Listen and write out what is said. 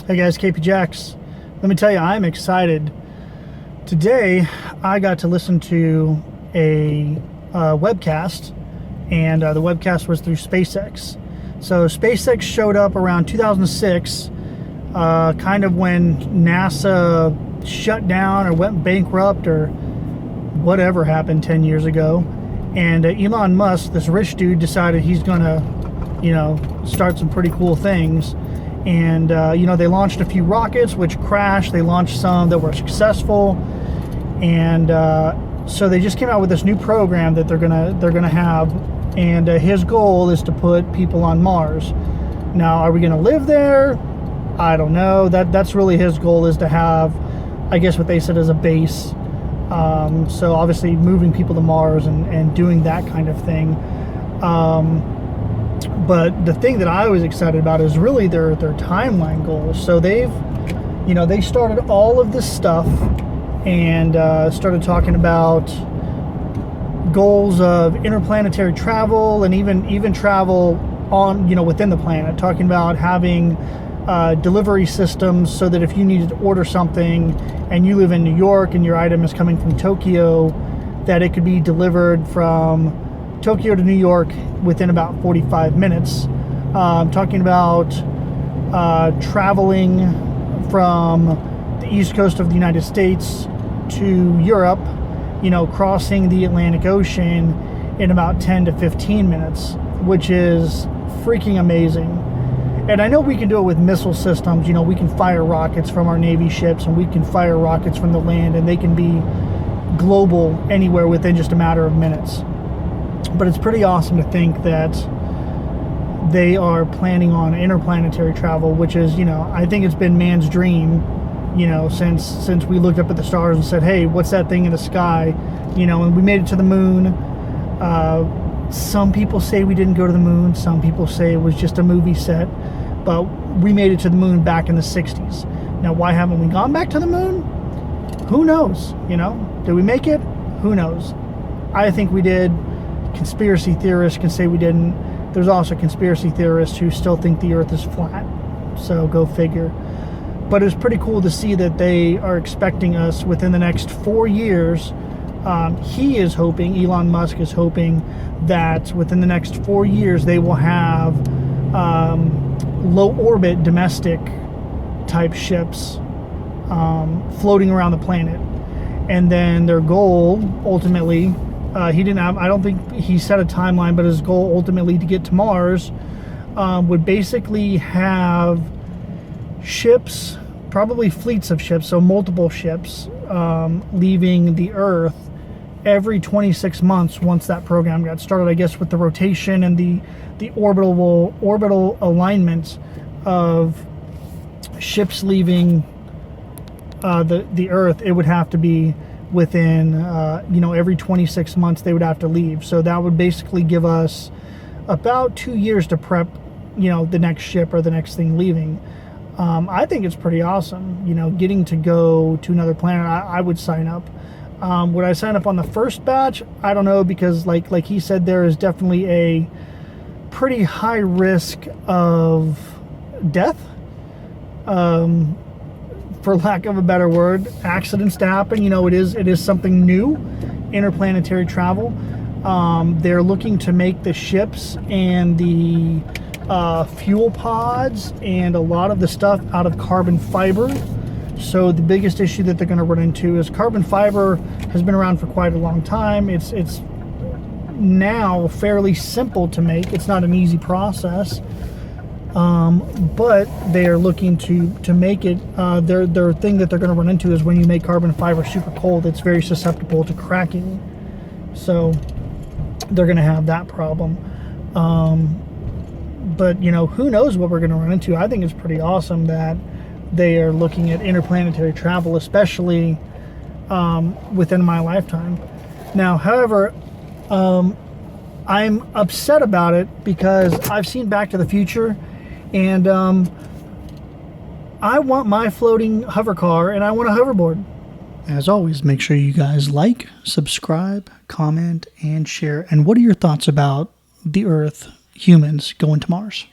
Hey guys, KP Jax. Let me tell you, I'm excited. Today, I got to listen to a webcast, and the webcast was through SpaceX. So SpaceX showed up around 2006, kind of when NASA shut down or went bankrupt or whatever happened 10 years ago. And Elon Musk, this rich dude, decided he's going to, start some pretty cool things. And they launched a few rockets which crashed. They launched some that were successful, and so they just came out with this new program that they're gonna have. And his goal is to put people on Mars. Now, are we gonna live there? I don't know. That's really his goal, is to have, I guess, what they said is a base. So obviously moving people to Mars and doing that kind of thing. But the thing that I was excited about is really their timeline goals. So they started all of this stuff and started talking about goals of interplanetary travel and even travel on, within the planet, talking about having delivery systems so that if you needed to order something and you live in New York and your item is coming from Tokyo, that it could be delivered from Tokyo to New York within about 45 minutes. Talking about traveling from the east coast of the United States to Europe, crossing the Atlantic Ocean in about 10 to 15 minutes, which is freaking amazing. And I know we can do it with missile systems. We can fire rockets from our Navy ships, and we can fire rockets from the land, and they can be global anywhere within just a matter of minutes. But it's pretty awesome to think that they are planning on interplanetary travel, which is, I think it's been man's dream, since we looked up at the stars and said, hey, what's that thing in the sky? And we made it to the moon. Some people say we didn't go to the moon. Some people say it was just a movie set. But we made it to the moon back in the 60s. Now, why haven't we gone back to the moon? Who knows? Did we make it? Who knows? I think we did. Conspiracy theorists can say we didn't. There's also conspiracy theorists who still think the earth is flat, so go figure. But it's pretty cool to see that they are expecting us within the next 4 years. Elon Musk is hoping that within the next 4 years they will have low orbit domestic type ships floating around the planet. And then their goal ultimately, I don't think he set a timeline, but his goal ultimately to get to Mars would basically have ships, probably fleets of ships, so multiple ships leaving the Earth every 26 months once that program got started. I guess with the rotation and the orbital alignment of ships leaving the Earth, it would have to be within every 26 months they would have to leave. So that would basically give us about 2 years to prep the next ship or the next thing leaving. I think it's pretty awesome, getting to go to another planet. I would sign up. Would I sign up on the first batch? I don't know, because like he said, there is definitely a pretty high risk of death, for lack of a better word, accidents to happen. It is something new, interplanetary travel. They're looking to make the ships and the fuel pods and a lot of the stuff out of carbon fiber. So the biggest issue that they're going to run into is carbon fiber has been around for quite a long time. It's now fairly simple to make. It's not an easy process. But they are looking to make it, their thing that they're going to run into is when you make carbon fiber super cold, it's very susceptible to cracking. So they're going to have that problem. But who knows what we're going to run into. I think it's pretty awesome that they are looking at interplanetary travel, especially within my lifetime. Now, however, I'm upset about it because I've seen Back to the Future, and I want my floating hover car, and I want a hoverboard. As always, make sure you guys like, subscribe, comment, and share. And what are your thoughts about the Earth, humans, going to Mars?